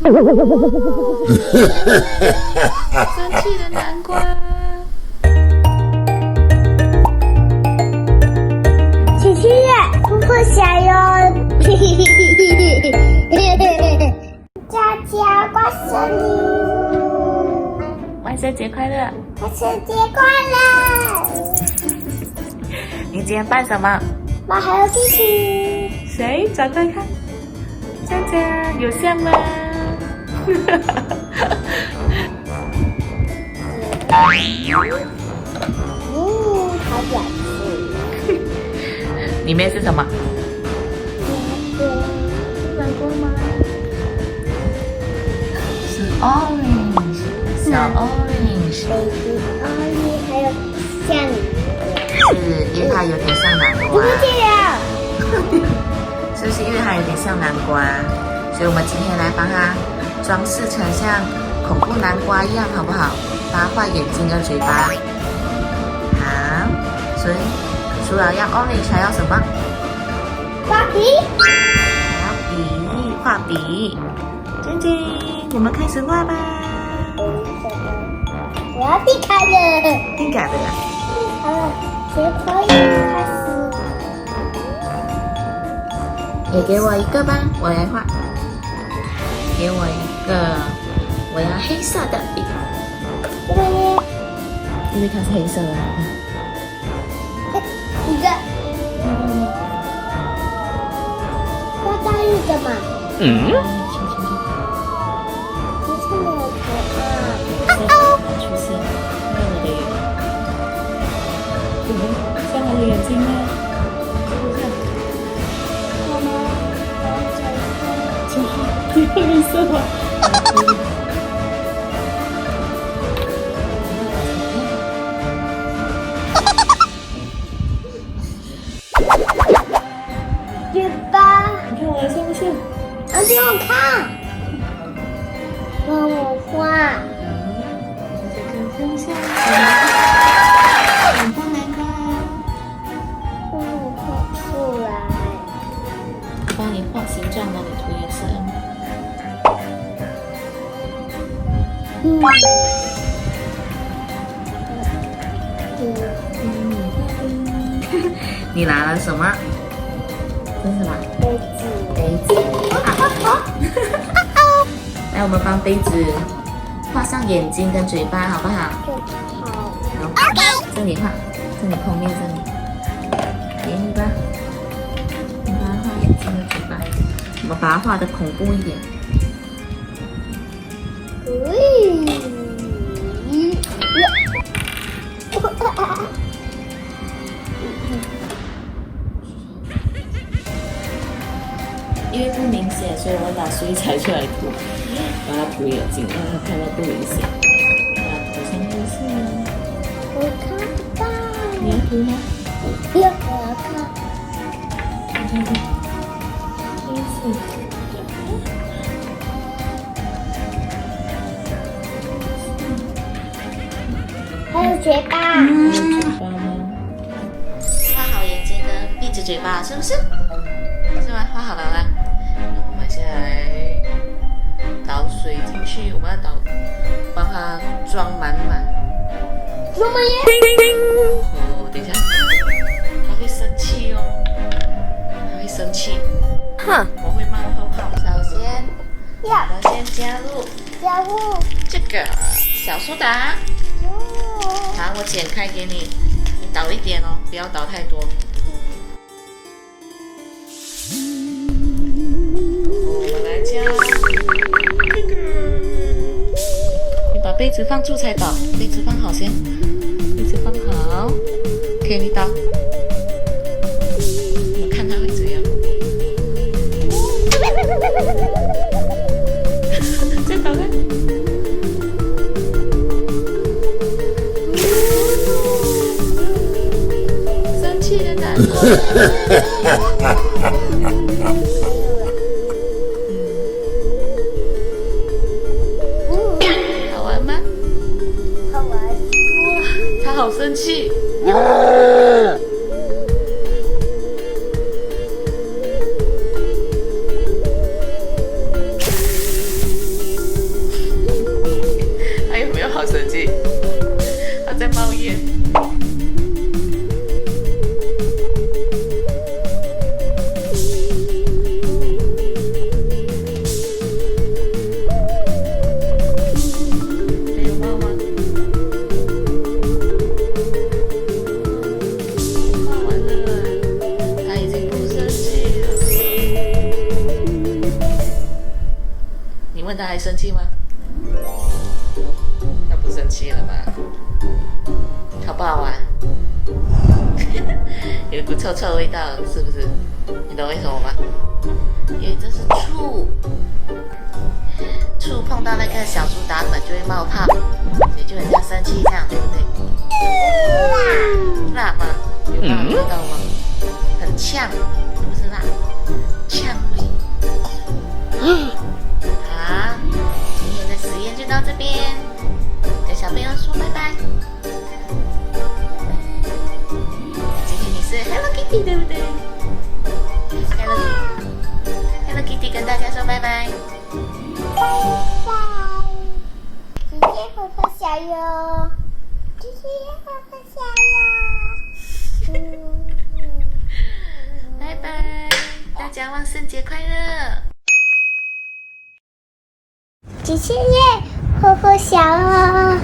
生气的南瓜。琪琪，婆婆下哟！佳佳，过生日！万圣节快乐！万圣节快乐！你今天扮什么？马还有弟弟。谁？转过来看。佳佳，有像吗？好表情。里面是什么？南瓜吗？是 orange， 小 orange。baby orange 还有像是因为它有点像南瓜。是不是因为它有点像南瓜？所以我们今天来帮它装饰成像恐怖南瓜一样，好不好？帮它画眼睛跟嘴巴。好，所以除了要 orange 还要什么？画笔。还要笔，画笔。晶晶，我们开始画吧。我要避开了。定改的啦。好了，结可以开始。也给我一个吧，我来画。给我一个，我要黑色的笔。这个呢？因为它是黑色的。一个。画大玉的嘛。嗯。你是没有头啊？出现，看我的眼，像我的眼睛吗？第二个色吗？嘴巴，你看我的像不像？给我看，帮我画。这个像恐怖南瓜。帮我画出来。帮你画形状，帮你涂颜色。你拿了什么？这是什么？杯子。来，我们帮杯子画上眼睛跟嘴巴，好不好？好。好，这里画，这里后面这里，给你吧。你帮它画眼睛跟嘴巴，我们把它画的恐怖一点。因为不明显，所以我拿水彩出来涂，把它涂眼睛，让它看到不明显。把它涂上黑色。我看不到。你要涂吗？我要看。你看看，黑色。还有嘴巴。嘴巴吗？画好眼睛跟闭着嘴巴，是不是？是吗？画好了啦。我们现在倒水进去，我们要帮它装满满。什么耶？哦，等一下，它会生气哦，它会生气。哼，我会冒泡泡。首先，我们先加入这个小苏打。好，我剪开给你，你倒一点哦，不要倒太多。我们来加这个，你把杯子放住才倒，杯子放好先，杯子放好。OK， 你倒。我看它会怎样。再倒看。生气的南瓜。好玩吗？好玩。他好生气。问他还生气吗？他不生气了吗？好不好玩？有一股臭臭的味道，是不是？你懂为什么吗？因为这是醋，醋碰到那个小苏打粉就会冒泡，所以就很像生气这样，对不对？辣吗？有辣的味道吗？很呛，不是辣，呛味。好，今天的实验就到这边，跟小朋友说拜拜。今天你是 Hello Kitty 对不对？Hello Kitty 跟大家说拜拜。拜拜，姐姐婆婆小哟，姐姐婆婆小哟。拜拜，大家万圣节快乐！姐姐婆婆小哦。